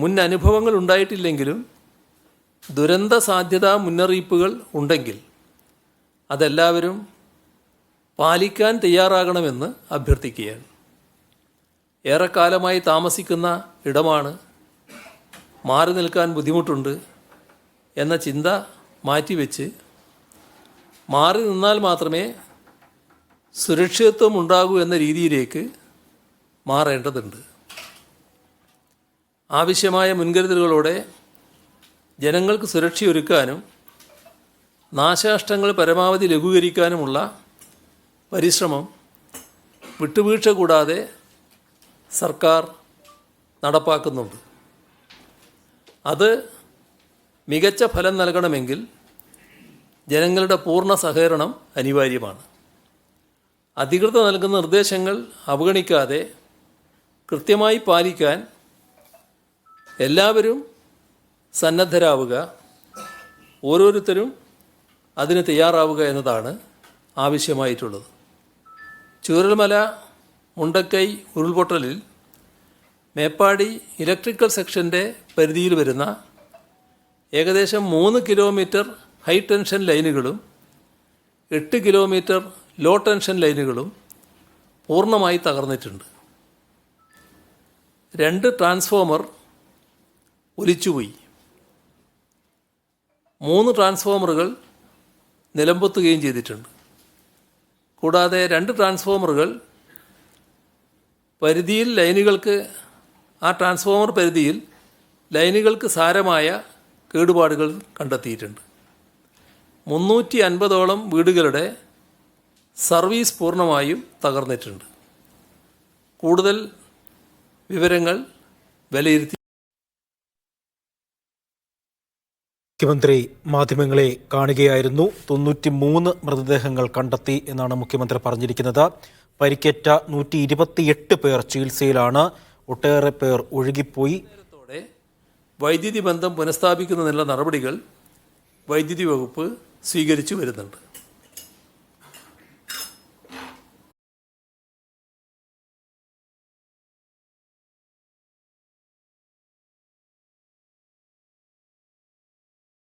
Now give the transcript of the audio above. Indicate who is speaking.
Speaker 1: മുൻ അനുഭവങ്ങൾ ഉണ്ടായിട്ടില്ലെങ്കിലും ദുരന്ത സാധ്യതാ മുന്നറിയിപ്പുകൾ ഉണ്ടെങ്കിൽ അതെല്ലാവരും പാലിക്കാൻ തയ്യാറാകണമെന്ന് അഭ്യർത്ഥിക്കുകയാണ്. ഏറെക്കാലമായി താമസിക്കുന്ന ഇടമാണ്, മാറി നിൽക്കാൻ ബുദ്ധിമുട്ടുണ്ട് എന്ന ചിന്ത മാറ്റിവെച്ച് മാറി നിന്നാൽ മാത്രമേ സുരക്ഷിതത്വം ഉണ്ടാകൂ എന്ന രീതിയിലേക്ക് മാറേണ്ടതുണ്ട്. ആവശ്യമായ മുൻകരുതലുകളോടെ ജനങ്ങൾക്ക് സുരക്ഷയൊരുക്കാനും നാശനഷ്ടങ്ങൾ പരമാവധി ലഘൂകരിക്കാനുമുള്ള പരിശ്രമം വിട്ടുവീഴ്ച കൂടാതെ സർക്കാർ നടപ്പാക്കുന്നുണ്ട്. അത് മികച്ച ഫലം നൽകണമെങ്കിൽ ജനങ്ങളുടെ പൂർണ്ണ സഹകരണം അനിവാര്യമാണ്. അധികൃതർ നൽകുന്ന നിർദ്ദേശങ്ങൾ അവഗണിക്കാതെ കൃത്യമായി പാലിക്കാൻ എല്ലാവരും സന്നദ്ധരാവുക, ഓരോരുത്തരും അതിന് തയ്യാറാവുക എന്നതാണ് ആവശ്യമായിട്ടുള്ളത്. ചൂരൽമല മുണ്ടക്കൈ ഉരുൾപൊട്ടലിൽ മേപ്പാടി ഇലക്ട്രിക്കൽ സെക്ഷൻ്റെ പരിധിയിൽ വരുന്ന ഏകദേശം 3 കിലോമീറ്റർ ഹൈ ടെൻഷൻ ലൈനുകളും 8 കിലോമീറ്റർ ലോ ടെൻഷൻ ലൈനുകളും പൂർണ്ണമായി തകർന്നിട്ടുണ്ട്. 2 ട്രാൻസ്ഫോമർ ഒലിച്ചുപോയി. 3 ട്രാൻസ്ഫോമറുകൾ നിലംപൊത്തുകയും ചെയ്തിട്ടുണ്ട്. കൂടാതെ 2 ട്രാൻസ്ഫോമറുകൾ പരിധിയിൽ ആ ട്രാൻസ്ഫോമർ പരിധിയിൽ ലൈനുകൾക്ക് സാരമായ കേടുപാടുകൾ കണ്ടെത്തിയിട്ടുണ്ട്. 350ഓളം വീടുകളുടെ സർവീസ് പൂർണ്ണമായും തകർന്നിട്ടുണ്ട്. കൂടുതൽ വിവരങ്ങൾ വിലയിരുത്തി
Speaker 2: മുഖ്യമന്ത്രി മാധ്യമങ്ങളെ കാണുകയായിരുന്നു. 93 മൃതദേഹങ്ങൾ കണ്ടെത്തി എന്നാണ് മുഖ്യമന്ത്രി പറഞ്ഞിരിക്കുന്നത്. പരിക്കേറ്റ 128 പേർ ചികിത്സയിലാണ്. ഒട്ടേറെ പേർ ഒഴുകിപ്പോയി.
Speaker 1: വൈദ്യുതി ബന്ധം പുനഃസ്ഥാപിക്കുന്നതിനുള്ള നടപടികൾ വൈദ്യുതി വകുപ്പ് സ്വീകരിച്ചു വരുന്നുണ്ട്.